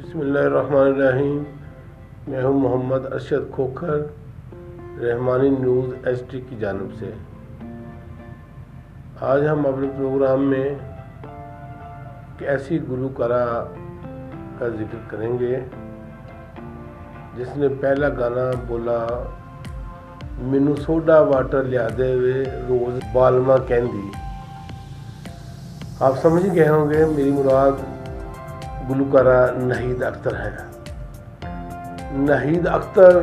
बिस्मिल्लाहिर्रहमानिर्रहीम। मैं हूँ मोहम्मद अरशद खोखर, रहमानी न्यूज़ एचडी की जानिब से। आज हम अपने प्रोग्राम में एक ऐसी गुलकारा का जिक्र करेंगे जिसने पहला गाना बोला, मैनू सोडा वाटर लिया दे वे रोज़ बालमा कहंदी। आप समझ गए होंगे मेरी मुराद गुलकारा नाहीद अख्तर है। नाहीद अख्तर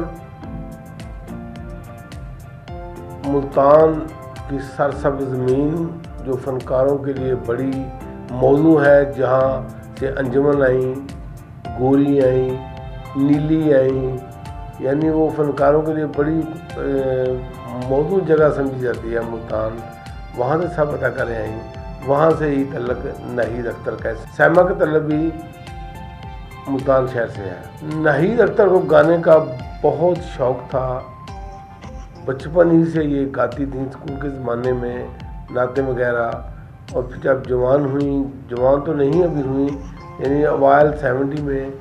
मुल्तान की सरसब्ज़ ज़मीन जो फ़नकारों के लिए बड़ी मौजू है, जहाँ से अंजुमन आई, गोरी आई, नीली आई, यानी वो फ़नकारों के लिए बड़ी मौजू जगह समझी जाती है मुल्तान। वहाँ से सब अदाकारें आई, वहाँ से ही तल्लक नाहीद अख्तर का है। सैमा का तल्लक भी मुल्तान शहर से है। नाहीद अख्तर को गाने का बहुत शौक़ था, बचपन ही से ये गाती थी स्कूल के ज़माने में नाते वगैरह। और फिर जब जवान हुई, जवान तो नहीं अभी हुई, यानी अवाइल 70 में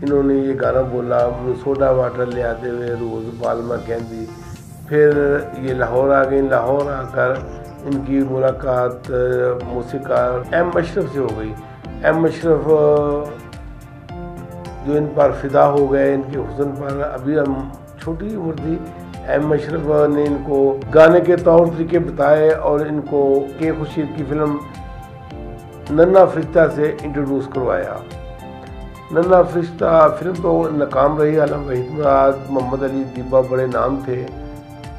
इन्होंने ये गाना बोला, सोडा वाटर ले आते हुए रोज़ बालमा कहंदी। फिर ये लाहौर आ गई, लाहौर आकर इनकी मुलाकात मौसीकार एम अशरफ से हो गई। एम अशरफ जो इन पर फ़िदा हो गए, इनके हुस्न पर। अभी हम छोटी उम्र थी, एम अशरफ ने इनको गाने के तौर तरीके बताए और इनको के खुर्शीद की फ़िल्म नन्हा फरिश्ता से इंट्रोड्यूस करवाया। नन्हा फरिश्ता फिल्म तो नाकाम रही, आलम वहीद मुराद, मोहम्मद अली दीबा बड़े नाम थे,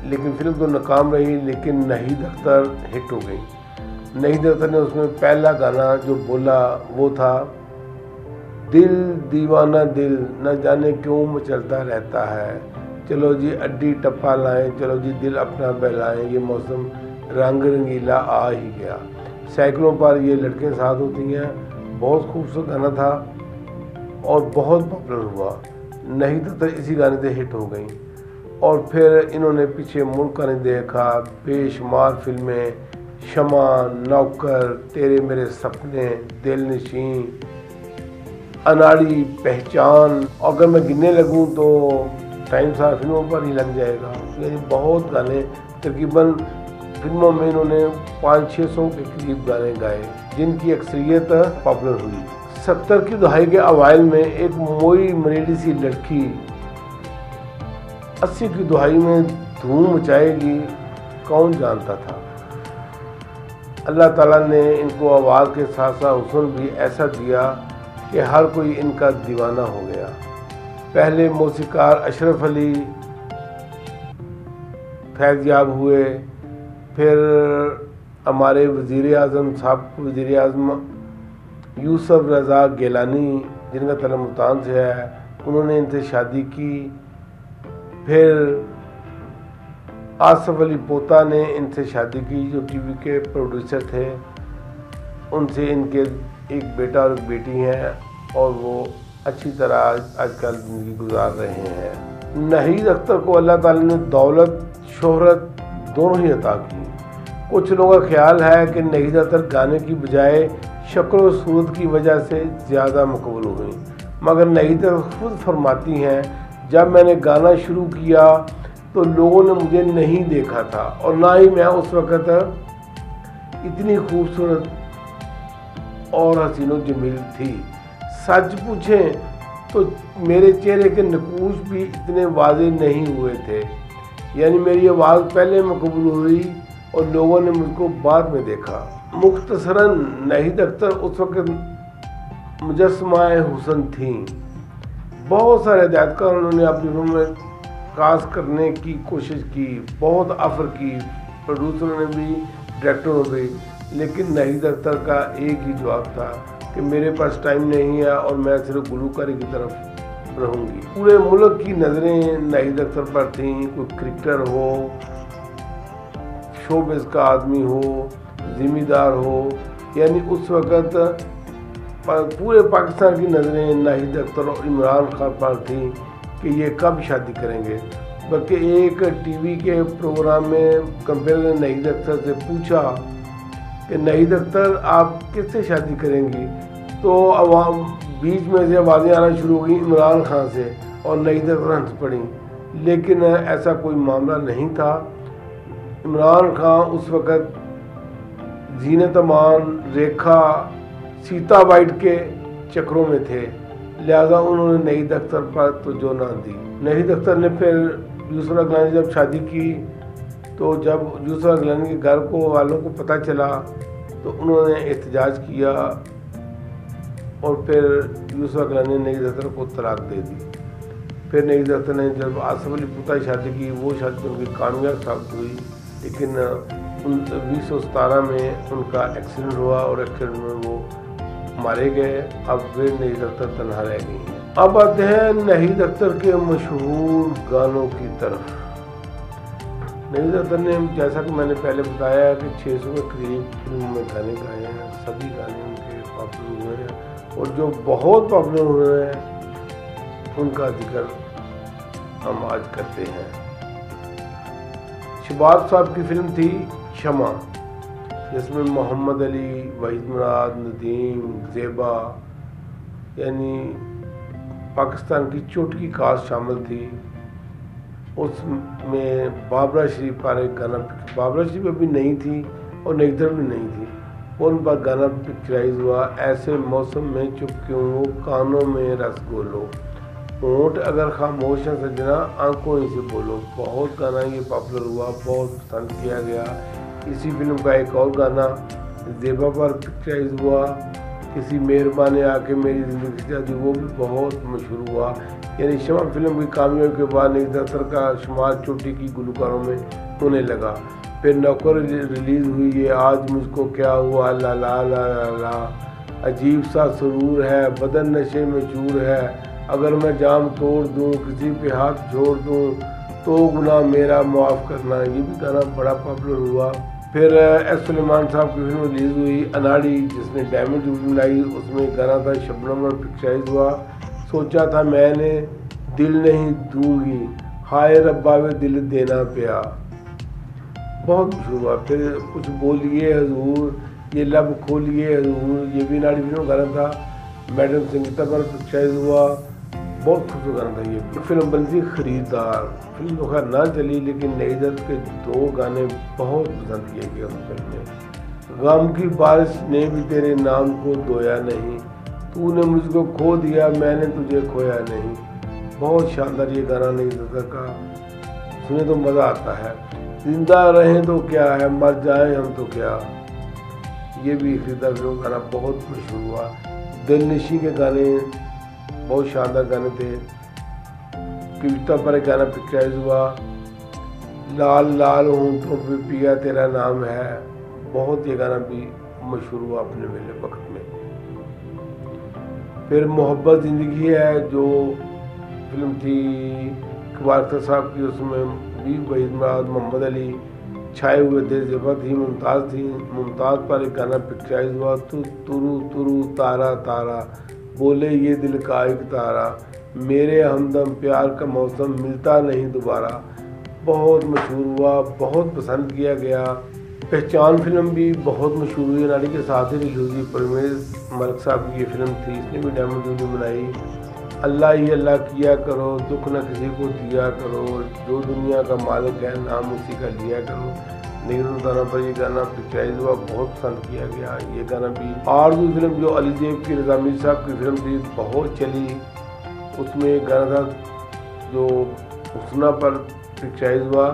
लेकिन फिल्म तो नाकाम रही। लेकिन नाहीद अख्तर हिट हो गई। नाहीद अख्तर ने उसमें पहला गाना जो बोला वो था, दिल दीवाना दिल न जाने क्यों मचलता रहता है, चलो जी अड्डी टप्पा लाएं, चलो जी दिल अपना बहलाएं, ये मौसम रंग रंगीला आ ही गया। साइकिलों पर ये लड़कियां साथ होती हैं। बहुत खूबसूरत गाना था और बहुत पॉपुलर हुआ। नाहीद अख्तर इसी गाने से हिट हो गई। और फिर इन्होंने पीछे मुड़ कर नहीं देखा, बेशुमार फिल्में, शमा, नौकर, तेरे मेरे सपने, दिल नशीं, अनाड़ी, पहचान। अगर मैं गिनने लगूं तो टाइम सारा फिल्मों पर ही लग जाएगा। यानी बहुत गाने, तकरीबन फिल्मों में इन्होंने 500-600 के करीब गाने गाए, जिनकी अक्सरियत पॉपुलर हुई। 70 की दहाई के अवाइल में एक मोई मरेडी सी लड़की 80 की दहाई में धूम मचाएगी, कौन जानता था। अल्लाह ताला ने इनको आवाज़ के साथ साथ हुस्न भी ऐसा दिया कि हर कोई इनका दीवाना हो गया। पहले मौसीकार अशरफ अली फैज़याब हुए, फिर हमारे वज़ीर आज़म साहब, वज़ीर आज़म यूसुफ रज़ा गिलानी, जिनका तल्लुक़ मुल्तान से है, उन्होंने इनसे शादी की। फिर आसफ अली पोता ने इनसे शादी की, जो टीवी के प्रोड्यूसर थे। उनसे इनके एक बेटा और एक बेटी हैं और वो अच्छी तरह आजकल ज़िंदगी गुजार रहे हैं। नाहीद अख्तर को अल्लाह ताला ने दौलत, शोहरत दोनों ही अता की। कुछ लोगों का ख्याल है कि नाहीद अख्तर गाने की बजाय शक्ल और सूरत की वजह से ज़्यादा मकबूल हुई, मगर नाहीद अख्तर खुद फरमाती हैं, जब मैंने गाना शुरू किया तो लोगों ने मुझे नहीं देखा था और ना ही मैं उस वक़्त इतनी खूबसूरत और हसीनो जमील थी। सच पूछें तो मेरे चेहरे के नकूश भी इतने वाज़े नहीं हुए थे। यानी मेरी आवाज़ पहले मकबूल हुई और लोगों ने मुझको बाद में देखा। मुख्तसरन नाहीद अख्तर उस वक्त मुजस्समा-ए हुस्न थी। बहुत सारे हिदायतकार उन्होंने अपनी फिल्म में कास्ट करने की कोशिश की, बहुत ऑफ़र की, प्रोड्यूसरों ने भी, डायरेक्टरों ने भी, लेकिन नाहीद अख्तर का एक ही जवाब था कि मेरे पास टाइम नहीं है और मैं सिर्फ गुलकारी की तरफ रहूँगी। पूरे मुल्क की नज़रें नाहीद अख्तर पर थीं। कोई क्रिकेटर हो, शोबिज़ का आदमी हो, ज़िम्मेदार हो, यानी उस वक़्त पूरे पाकिस्तान की नज़रें नाहीद अख्तर और इमरान खान पर थीं कि ये कब शादी करेंगे। बल्कि एक टीवी के प्रोग्राम में कंपेयर ने नाहीद अख्तर से पूछा कि नाहीद अख्तर आप किससे शादी करेंगी, तो अवाम बीच में से आवाज़ें आना शुरू हो गई इमरान खान से और नईद अख्तर हंस पड़ी, लेकिन ऐसा कोई मामला नहीं था। इमरान खान उस वक़्त जीनत अमान, रेखा, सीता वाइट के चक्रों में थे, लिहाजा उन्होंने नईद अख्तर पर तवज्जो ना दी। नईद अख्तर ने फिर यूसुफ अगलानी जब शादी की तो जब यूसुफ अगलानी के घर को वालों को पता चला तो उन्होंने एहतजाज किया और फिर यूसुफ अगलानी ने नईद अख्तर को तलाक दे दी। फिर नईद अख्तर ने जब आसिफ अली भुट्टो की शादी की, वो शादी उनकी कामयाब साबित हुई, लेकिन 1917 में उनका एक्सीडेंट हुआ और एक्सीडेंट में वो मारे गए। अब वे नईद अख्तर तन्हा रह गई हैं। अब आते हैं नईद अख्तर के मशहूर गानों की तरफ। नईद अख्तर ने, जैसा कि मैंने पहले बताया कि 600 के करीब फिल्म में गाने गाए हैं, सभी गाने उनके पॉपुलर हुए हैं और जो बहुत पॉपुलर हुए हैं उनका जिक्र हम आज करते हैं। शहबाज साहब की फिल्म थी शमा, जिसमें मोहम्मद अली, वहीद मुराद, नदीम, ज़ेबा यानी पाकिस्तान की चोटी कास्ट शामिल थी। उसमें बाबरा शरीफ पर एक गाना, बाबरा शरीफ अभी नहीं थी और नईद अख्तर भी नहीं थी, उन पर गाना पिक्चराइज हुआ। ऐसे मौसम में चुप क्यों हो, कानों में रस घोलो, होंठ अगर खामोश है सजना, आंखों ही से बोलो। बहुत गाना ये पॉपुलर हुआ, बहुत पसंद किया गया। इसी फिल्म का एक और गाना ज़ेबा पर पिक्चराइज हुआ, किसी मेहरबान ने आके मेरी ज़िंदगी सजा दी, वो भी बहुत मशहूर हुआ। यानी शमा फिल्म की कामयाबी के बाद नईद अख्तर का शुमार चोटी की गुलकारों में होने लगा। फिर नौकर रिलीज़ हुई, ये आज मुझको क्या हुआ, ला ला ला ला ला, अजीब सा सुरूर है, बदन नशे में चूर है, अगर मैं जाम तोड़ दूँ, किसी पे हाथ जोड़ दूँ, तो गुनाह मेरा माफ़ करना, ये भी गाना बड़ा पॉपुलर हुआ। फिर एस सुलेमान साहब की फिल्म रिलीज़ हुई अनाड़ी, जिसने डायमंड जुबली बनाई, उसमें गाना था शबनम पर पिक्चराइज हुआ। सोचा था मैंने दिल नहीं दूंगी, हाय रब्बा वे दिल देना पिया, बहुत मशहूर हुआ। फिर कुछ बोलिए हजूर, ये लब खोलिए हजूर, ये भी अनाड़ी फिल्म गाना था, मैडम संगीता पर पिक्चराइज हुआ, बहुत खूबसूरत गाना था। ये फिल्म बनी थी खरीदार, फिल्म तो खैर ना चली, लेकिन नईद अख्तर के 2 गाने बहुत पसंद किए गए उस फिल्म में। गम की बारिश ने भी तेरे नाम को धोया नहीं, तूने मुझको खो दिया, मैंने तुझे खोया नहीं। बहुत शानदार ये गाना नईद अख्तर का, सुने तो मज़ा आता है। जिंदा रहें तो क्या है, मर जाएं हम तो क्या, ये भी खरीदार फिल्म गाना बहुत मशहूर हुआ। दिलनशी के गाने बहुत शानदार गाने थे। कविता पर एक गाना पिक्चराइज हुआ, लाल लाल होंठों पे पिया तेरा नाम है, बहुत ये गाना भी मशहूर हुआ अपने मेले वक्त में। फिर मोहब्बत ज़िंदगी है जो फिल्म थी इकबाल अख्तर साहब की, उसमें भी वहीद मुराद, मोहम्मद अली छाए हुए थे, ज़ेबा थी, मुमताज़ थी। मुमताज़ पर एक गाना पिक्चराइज हुआ, तू तुरु तुरु तारा तारा, बोले ये दिल का एक तारा, मेरे हमदम प्यार का मौसम मिलता नहीं दोबारा, बहुत मशहूर हुआ, बहुत पसंद किया गया। पहचान फिल्म भी बहुत मशहूर हुई, नारी के साथ ही रिलीज हुई। परवेज़ मलिक साहब की ये फिल्म थी, इसने भी डायमंड जुबली बनाई। अल्लाह ही अल्लाह किया करो, दुख न किसी को दिया करो, जो दुनिया का मालिक है नाम उसी का लिया करो। नीरज दाना पर ये गाना पिक्चराइज हुआ, बहुत पसंद किया गया ये गाना भी। आरज़ू फिल्म जो अली जेब की, रज़ा मीर साहब की फिल्म थी, बहुत चली। उसमें एक गाना था जो हुस्ना पर पिक्चराइज हुआ,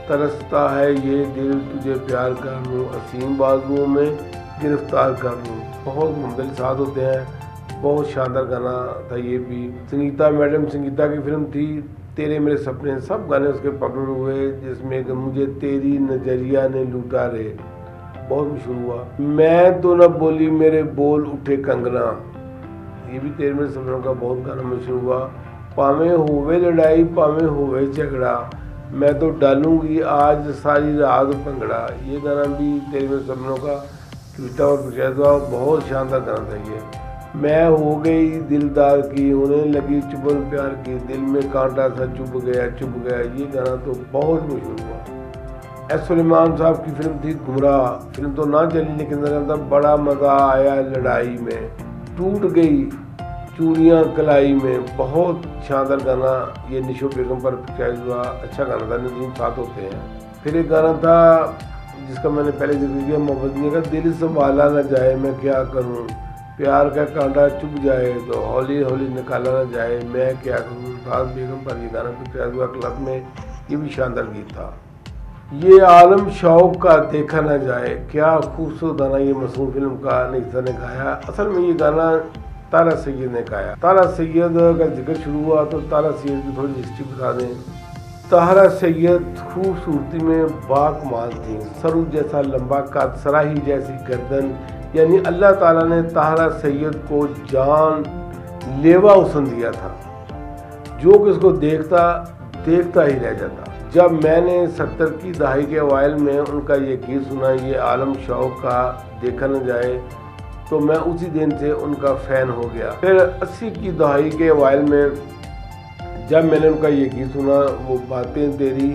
तरसता है ये दिल तुझे प्यार कर लूँ, असीम बाजुओं में गिरफ्तार कर लूँ, बहुत मुमदल साथ होते हैं, बहुत शानदार गाना था ये भी। संगीता मैडम संगीता की फिल्म थी तेरे मेरे सपने, सब गाने उसके पॉपुलर हुए, जिसमें कि मुझे तेरी नजरिया ने लूटा रे, बहुत मशहूर हुआ। मैं तो न बोली मेरे बोल उठे कंगना, ये भी तेरे मेरे सपनों का बहुत गाना मशहूर हुआ। पावे होवे लड़ाई पावे होवे झगड़ा, मैं तो डालूंगी आज सारी रात भंगड़ा, ये गाना भी तेरे मेरे सपनों का ट्विटर और पिक्चराइज हुआ, बहुत शानदार गाना था ये। मैं हो गई दिलदार की होने लगी चुभन प्यार की, दिल में कांटा सा चुभ गया, ये गाना तो बहुत मशहूर हुआ। एस सुलेमान साहब की फिल्म थी गुमराह, फिल्म तो ना चली लेकिन गाना था बड़ा मज़ा आया लड़ाई में, टूट गई चूड़ियाँ कलाई में, बहुत शानदार गाना, ये निशो बेगम पर पिक्चराइज हुआ, अच्छा गाना था, नदीम साथ होते हैं। फिर एक गाना था जिसका मैंने पहले जिक्र किया, मोहब्बत ने का दिल संभाला न जाए मैं क्या करूं, प्यार का कांटा चुभ जाए तो हौली हौली निकाला न जाए मैं क्या करूं, साथ बेगम पर ये गाना पिक्चराइज हुआ क्लब में, ये भी शानदार गीत था। ये आलम शौक का देखा न जाए, क्या खूबसूरत गाना, ये मासूम फिल्म का निसा ने गाया। असल में ये गाना तारा सैयद ने गाया। तारा सैयद का जिक्र शुरू हुआ तो तारा सैयद की थोड़ी हिस्ट्री बता दें। तारा सैयद खूबसूरती में बाकमाल थी, सरू जैसा लंबा कद, सराही जैसी गर्दन, यानी अल्लाह ताला ने तारा सैयद को जान लेवा हुस्न दिया था, जो कि उसको देखता ही रह जाता। जब मैंने 70 की दहाई के अवाइल में उनका ये गीत सुना, ये आलम शौक का देखा न जाए, तो मैं उसी दिन से उनका फ़ैन हो गया। फिर 80 की दहाई के अवाइल में जब मैंने उनका ये गीत सुना, वो बातें तेरी,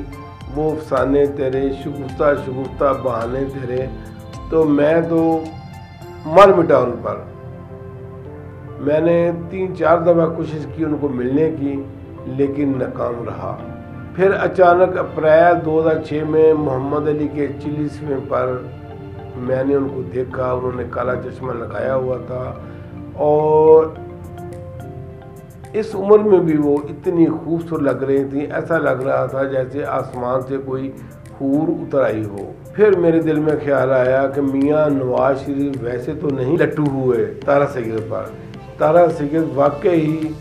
वो अफसाने तेरे, शुगुफ्ता शुगुफ्ता बहाने तेरे, तो मैं तो मर मिटा उन पर। मैंने 3-4 दफ़ा कोशिश की उनको मिलने की, लेकिन नाकाम रहा। फिर अचानक अप्रैल 2006 में मोहम्मद अली के चिली स्विम पर मैंने उनको देखा। उन्होंने काला चश्मा लगाया हुआ था और इस उम्र में भी वो इतनी खूबसूरत लग रही थी, ऐसा लग रहा था जैसे आसमान से कोई हूर उतर आई हो। फिर मेरे दिल में ख्याल आया कि मियाँ नवाज शरीफ वैसे तो नहीं लट्टू हुए तारा सैयद पर। तारा सैयद वाकई ही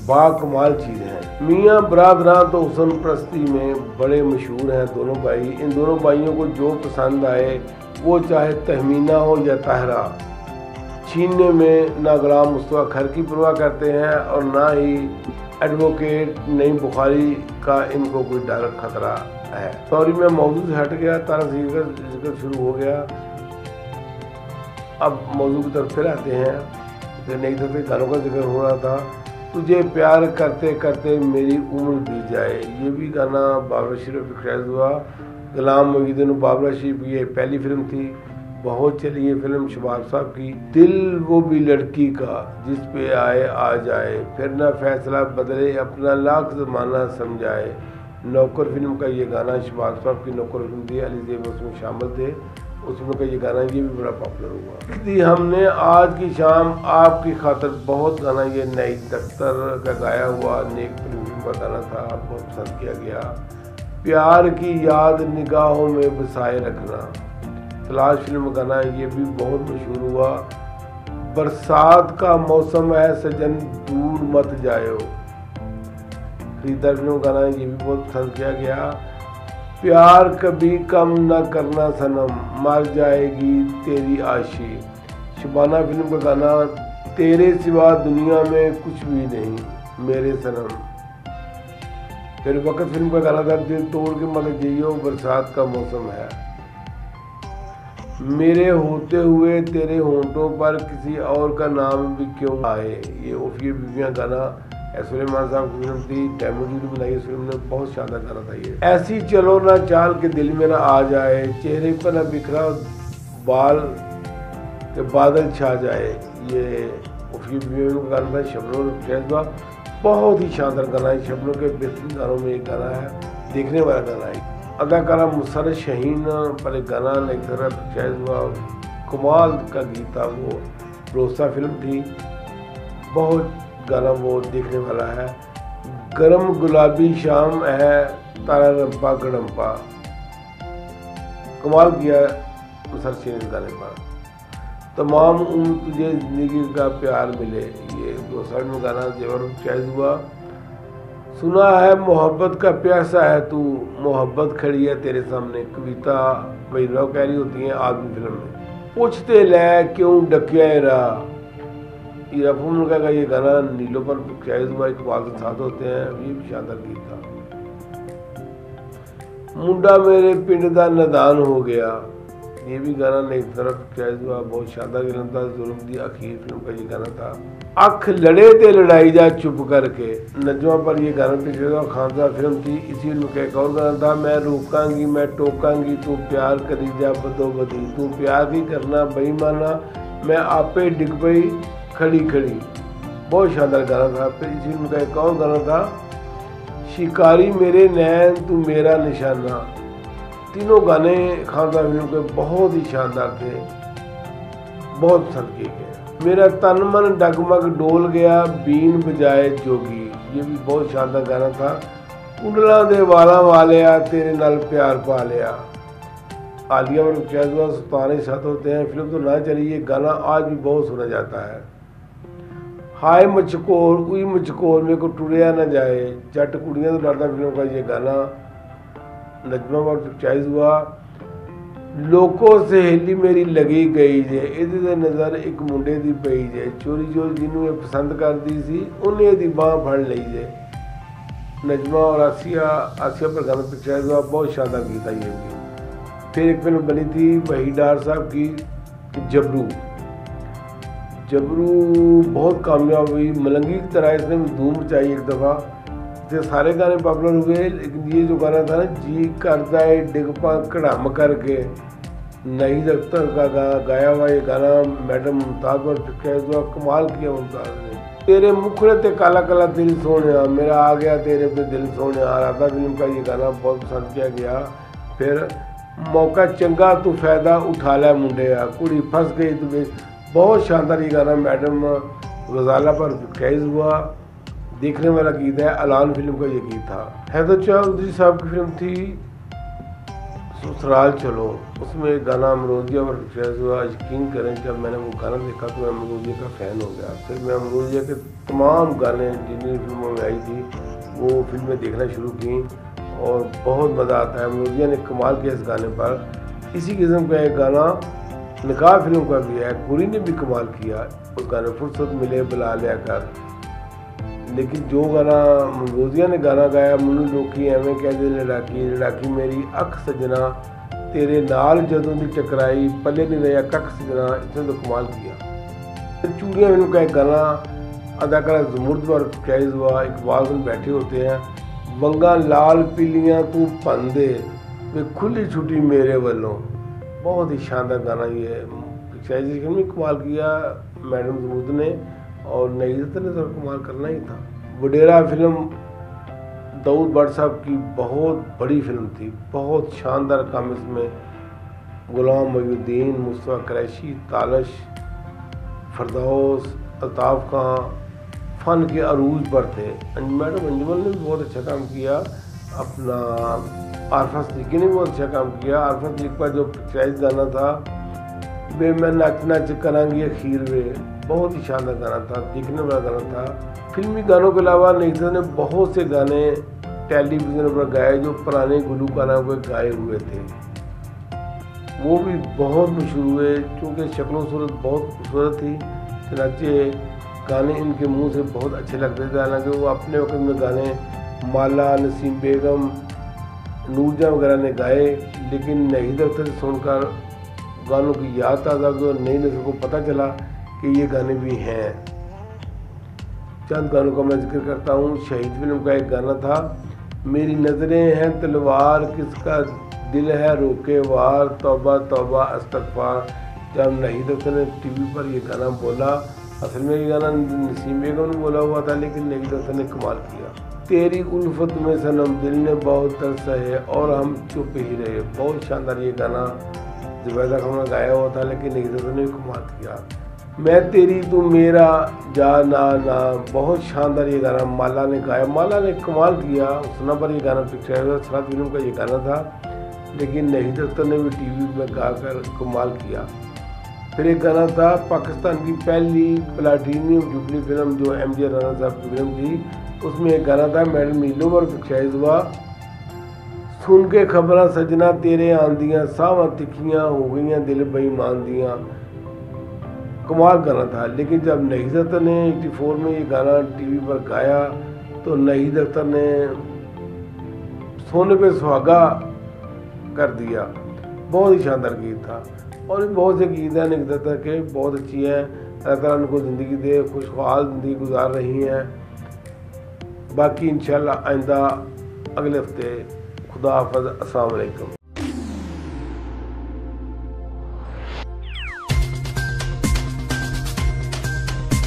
बाकमाल चीज़ है। मियाँ बरादरान तो हुस्न परस्ती में बड़े मशहूर हैं दोनों भाई। इन दोनों भाइयों को जो पसंद आए, वो चाहे तहमीना हो या ताहरा, छीनने में ना गुलाम मुस्तफा खर की परवाह करते हैं और ना ही एडवोकेट नईम बुखारी का इनको कोई डर खतरा है। सॉरी, मैं मौजू से हट गया, तारा सैयद का जिक्र शुरू हो गया। अब मौजू की तरफ फिर आते हैं। फिर नई तरह के गानों का जिक्र हो रहा था। तुझे प्यार करते करते मेरी उम्र बीत जाए, ये भी गाना बाबरा शरीफ पिक्चराइज हुआ। गुलाम मोहिउद्दीन बाबरा शरीफ की ये पहली फिल्म थी, बहुत चली ये फिल्म शबाब साहब की। दिल वो भी लड़की का जिस पे आए आ जाए, फिर ना फैसला बदले अपना लाख ज़माना समझाए। नौकर फिल्म का ये गाना, शबाब साहब की नौकर फिल्म थी, अली ज़ेब उसमें शामिल थे, उसमें का ये गाना ये भी बड़ा पॉपुलर हुआ। दी हमने आज की शाम आपकी खातिर बहुत गाना, ये नई दफ्तर का गाया हुआ नेक फिल्म का गाना था, बहुत पसंद किया गया। प्यार की याद निगाहों में बसाए रखना, तलाश फिल्म का गाना, ये भी बहुत मशहूर हुआ। बरसात का मौसम है सजन दूर मत जायो, खरीदार फिल्म का गाना, ये भी बहुत पसंद किया गया। प्यार कभी कम न करना सनम, मर जाएगी तेरी आशी, शबाना फिल्म का गाना, तेरे सिवा दुनिया में कुछ भी नहीं मेरे सनम। फिर वक्त फिल्म का गाना था, दिल तोड़ के मत जइयो बरसात का मौसम है। मेरे होते हुए तेरे होंठों पर किसी और का नाम भी क्यों आए, ये ओफिया बीवियाँ गाना सुलेमान साहब की फिल्म थी, तैमूर जी ने बनाई इस फिल्म ने, बहुत शानदार गाना था ये। ऐसी चलो ना चाल के दिल में ना आ जाए, चेहरे पर ना बिखरा बाल के बादल छा जाए, ये ओफिया बीवियों का गाना था, शबनम फैजवा, बहुत ही शानदार गाना है। शबनम के बेहतरीन गानों में एक गाना है, देखने वाला गाना है। अदाकारा मुसर्रत शाहीन पर एक गाना एक तरह फैज हुआ, कमाल का गीत था वो, भरोसा फिल्म थी, बहुत गाना वो देखने वाला है। गरम गुलाबी शाम है तारा रंपा गड़म्पा, कमाल किया मुसर्रत शाहीन इस गाने पर। तमाम उम्र तुझे जिंदगी का प्यार मिले, ये 2000 में गाना जेवर फैज हुआ। सुना है मोहब्बत का प्यासा है तू, मोहब्बत खड़ी है तेरे सामने, कविता महिला कह रही होती हैं आदमी फिल्म में। पूछते ले क्यों डकिया रहा, ये रफूम का ये गाना नीलों पर फैज हुआ, इकबाल के साथ होते हैं, ये भी शानदार गीत था। मुंडा मेरे पिंड दा नदान हो गया, ये भी गाना नई तरफ फैज हुआ, बहुत शानदार फिल्म था। जुल्म दी आखिर फिल्म का ये गाना था। अख लड़े ते लड़ाई जा चुप करके, नजमा पर ये गाना पिछले खानसा फिल्म थी, इसी फिल्म का एक और गाना था। मैं रोकांगी मैं टोकांगी तू प्यार करी जा बदोबदी, तू प्यार ही करना बेईमाना, मैं आपे डिग पई खड़ी खड़ी, बहुत शानदार गाना था। फिर इस फिल्म का एक और गाना था, शिकारी मेरे नैन तू मेरा निशाना। तीनों गाने खानदार फिल्म के बहुत ही शानदार थे, बहुत पसंद किए गए। मेरा तन मन डगमग डोल गया बीन बजाए जोगी, ये भी बहुत शानदार गाना था। कुंडला दे वाला वालिया तेरे नाल प्यार पा लिया। आलिया और फैजवा सुल्तान के साथ होते हैं। फिल्म तो ना चली, ये गाना आज भी बहुत सुना जाता है। हाय मचकोर उई मचकोर मेरे को टुड़िया न जाए, जट कुड़ियां तो डरदा फिल्म का ये गाना नजमा पर पिक्चराइज हुआ। लोको सहेली मेरी लगी गई जे, ਇਹਦੇ नज़र एक मुंडे दी पई जे, चोरी चोरी जिन्हों ये पसंद करती सी उन्हें दी बांह फड़ ली जे। नजमा और आसिया पर गाना पिक्चराइज हुआ, बहुत शानदार गीत था ये भी। फिर एक फिल्म बनी थी वही डार साहब की, जबरू। बहुत कामयाब हुई, मलंगी की तरह इसने धूम मचाई एक दफ़ा। ये सारे गाने पॉपुलर हुए, लेकिन ये जो गाना था ना, जी करदा है डिगपा कड़म करके, नहीद अख्तर का गाया हुआ ये गाना मैडम मुमताज़ पर पिक्चराइज हुआ। कमाल किया मुमताज़ ने। तेरे मुखड़े ते काला काला दिल सोने, मेरा आ गया तेरे पे दिल सोने, राधा फिल्म का ये गाना बहुत पसंद किया गया। फिर मौका चंगा तू फायदा उठा लिया मुंडिया, कुड़ी फंस गई तुम्हें, बहुत शानदार ये गाना मैडम गजाला पर पिक्चराइज हुआ। देखने वाला गीत है, अलान फिल्म का ये गीत था। हैदर चौधरी साहब की फिल्म थी ससुराल चलो, उसमें गाना अमरोजिया पर पिक्चराइज हुआ। यकीन करें जब मैंने वो गाना देखा तो मैं अमरोजिया का फ़ैन हो गया। फिर मैं अमरोजिया के तमाम गाने जितनी फिल्मों में आई थी वो फिल्में देखना शुरू की और बहुत मज़ा आता है। अमरोजिया ने कमाल किया इस गाने पर। इसी किस्म का एक गाना निकाह फिल्म का भी है, गुरी ने भी कमाल किया उस गाने फुर्सत मिले बुला लिया कर। लेकिन जो गाना अमरोजिया ने गाना गाया, मनु लोकी एवें कहते लड़ाकी लड़ाकी मेरी अख सजना, तेरे नाल जदों दी टकराई पले नहीं रहा कख सजना, इसने तो कमाल किया। चूड़ियाँ फिल्म का एक गाना अदाकारा जमुर्द पर पिक्चराइज हुआ। इकबाल में बैठे होते हैं, वंगा लाल पीलियाँ तू पंदे वे खुली छुट्टी मेरे वालों, बहुत ही शानदार गाना ये पिक्चराइजेशन में कमाल किया मैडम जमुर्द ने, और नईदत ने तो कमाल करना ही था। वडेरा फिल्म दाऊद भट्ट साहब की बहुत बड़ी फिल्म थी, बहुत शानदार काम इसमें गुलाम मोहिउद्दीन, मुस्तफा कुरैशी, तालश, फरदौस, अल्ताफ़ खां फ़न के अरूज पर थे। मैडम अंजुमन ने भी बहुत अच्छा काम किया। अपना आरफा सिद्दीकी ने भी बहुत अच्छा काम किया। आरफा सिद्दीकी का जो पिक्चराइज गाना था वे मैं नच नच करांगी अखीर वे, बहुत ही शानदार गाना था, देखने वाला गाना था। फिल्मी गानों के अलावा नईदत ने बहुत से गाने टेलीविज़न पर गाए जो पुराने गुलकारों को गाए हुए थे, वो भी बहुत मशहूर हुए। चूँकि शक्ल सूरत बहुत खूबसूरत थी, चनाचे गाने इनके मुंह से बहुत अच्छे लगते थे। हालांकि वो अपने वक्त में गाने माला, नसीम बेगम, नूरजहां वगैरह ने गाए, लेकिन नईदत से सुनकर गानों की याद ताज़ा हुई और नई नस्ल को पता चला कि ये गाने भी हैं। चंद गानों का मैं जिक्र करता हूँ। शहीद फिल्म का एक गाना था, मेरी नज़रें हैं तलवार किसका दिल है रोके वार, तौबा तौबा अस्तगफार। जब नईदत ने टीवी पर ये गाना बोला, असल में ये गाना नसीम बेगम ने बोला हुआ था, लेकिन नईदत ने कमाल किया। तेरी उल्फत में सनम दिल ने बहुत तरस है और हम चुप ही रहे, बहुत शानदार ये गाना जुबैदा खान ने गाया हुआ था, लेकिन नईदत ने कमाल किया। मैं तेरी तू मेरा जा ना ना, बहुत शानदार ये गाना माला ने गाया। माला ने कमाल किया, सुना पर ये गाना पिक्चराइज हुआ। सराद फिल्म का ये गाना था, लेकिन नईदत ने भी टीवी में गाकर कमाल किया। फिर एक गाना था पाकिस्तान की पहली प्लाटीनियम जुबली फिल्म जो MG राना साहब की फिल्म थी, उसमें एक गाना था मैडम नीलो पर पिक्चराइज हुआ। सुन के खबरां सजना तेरे आंदियाँ सावां तिखियाँ हो गई दिल बेईमान दियाँ, कमाल गाना था। लेकिन जब नहीद अख्तर ने 84 में ये गाना टीवी पर गाया तो नहीद अख्तर ने सोने पे सुहागा कर दिया, बहुत ही शानदार गीत था। और भी बहुत से गीत हैं नहीद अख्तर के, बहुत अच्छी हैं। अल्लाह ताला उनको ज़िंदगी दे, खुशहाल ज़िंदगी गुजार रही हैं। बाकी इंशाल्लाह आइंदा अगले हफ्ते। खुदा हाफ़िज़, अस्सलाम वालेकुम।